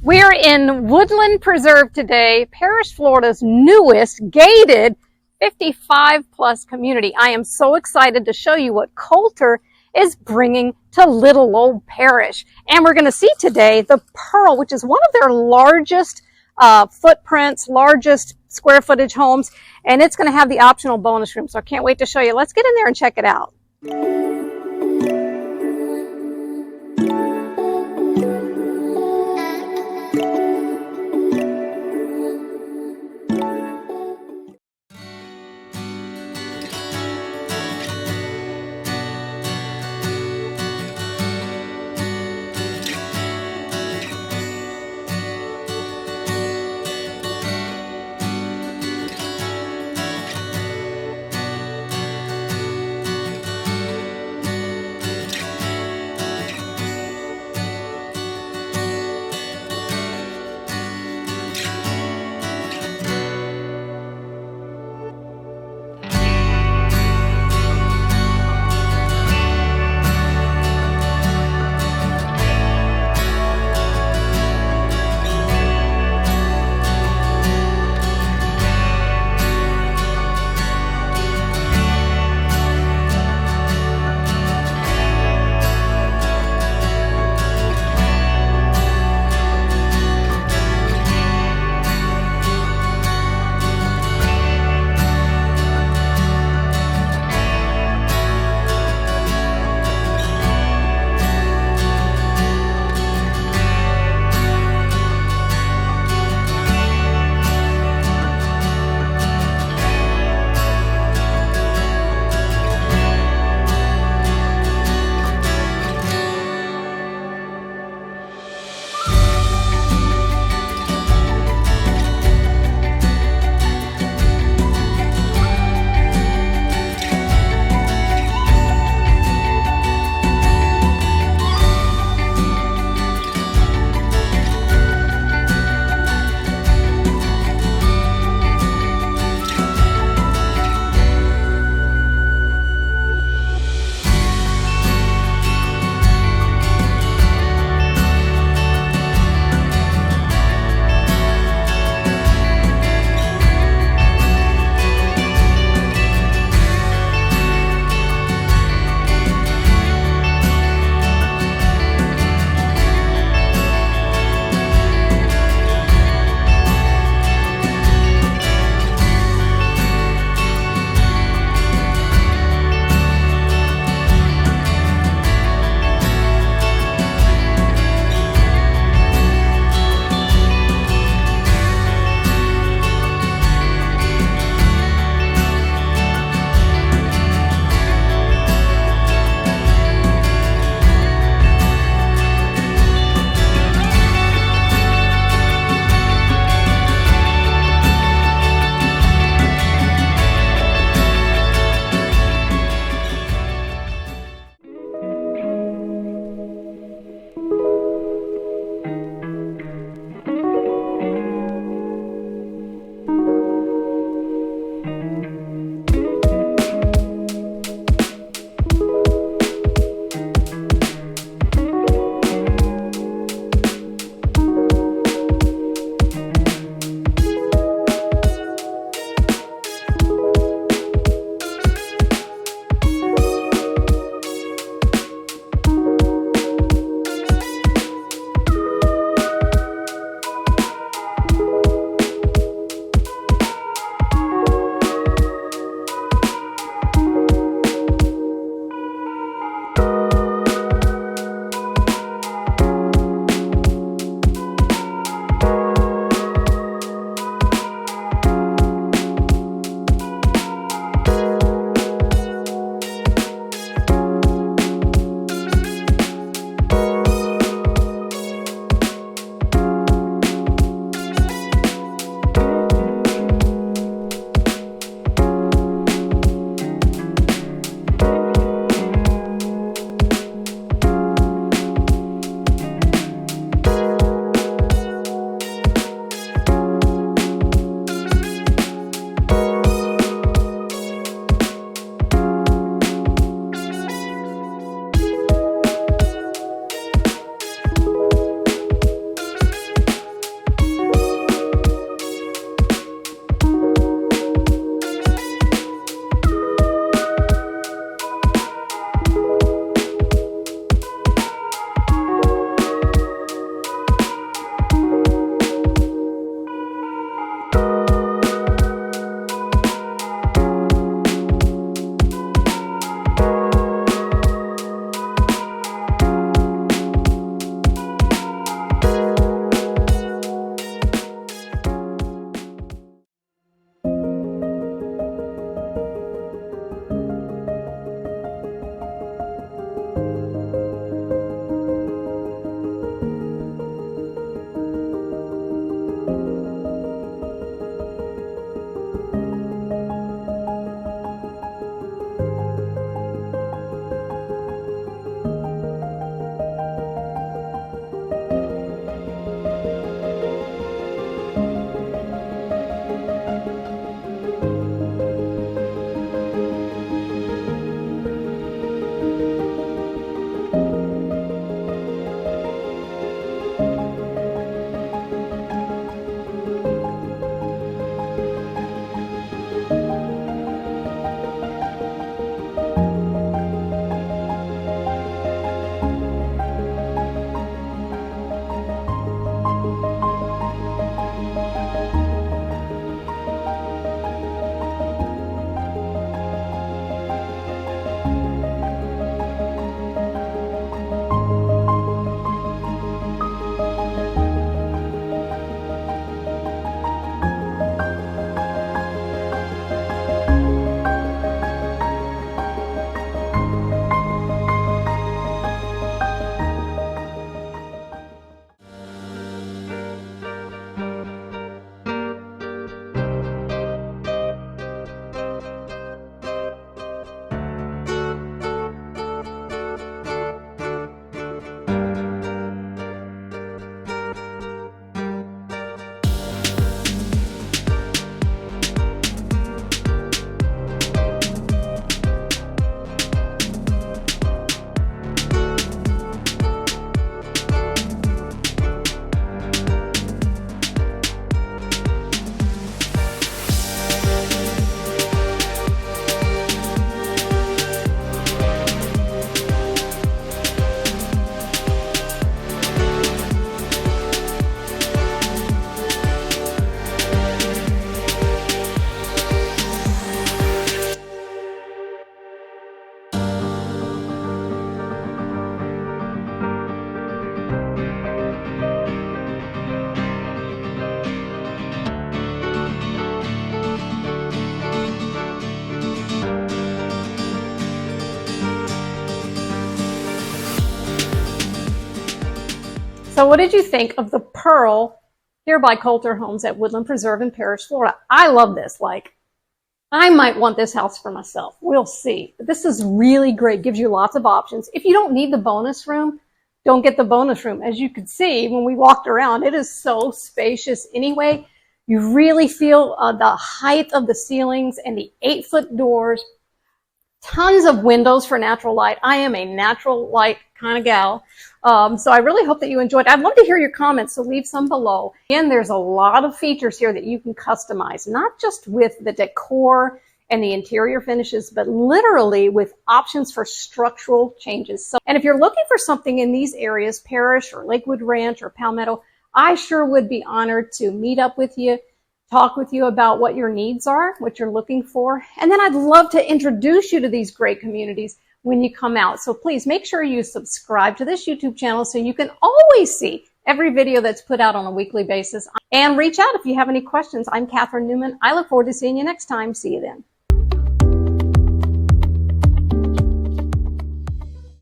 We're in Woodland Preserve today, Parrish, Florida's newest gated 55 plus community. I am so excited to show you what Kolter is bringing to little old Parrish. And we're going to see today the Pearl, which is one of their largest footprints, largest square footage homes, and it's going to have the optional bonus room. So I can't wait to show you. Let's get in there and check it out. So what did you think of the Pearl here by Kolter Homes at Woodland Preserve in Parrish, Florida? I love this. Like, I might want this house for myself. We'll see. But this is really great. Gives you lots of options. If you don't need the bonus room, don't get the bonus room. As you could see when we walked around, it is so spacious anyway. You really feel the height of the ceilings and the 8-foot doors. Tons of windows for natural light. I am a natural light kind of gal. So I really hope that you enjoyed. I'd love to hear your comments, so leave some below. Again, there's a lot of features here that you can customize, not just with the decor and the interior finishes, but literally with options for structural changes. So, and if you're looking for something in these areas, Parrish or Lakewood Ranch or Palmetto, I sure would be honored to meet up with you, talk with you about what your needs are, what you're looking for. And then I'd love to introduce you to these great communities when you come out. So please make sure you subscribe to this YouTube channel so you can always see every video that's put out on a weekly basis. And reach out if you have any questions. I'm Catherine Newman. I look forward to seeing you next time. See you then.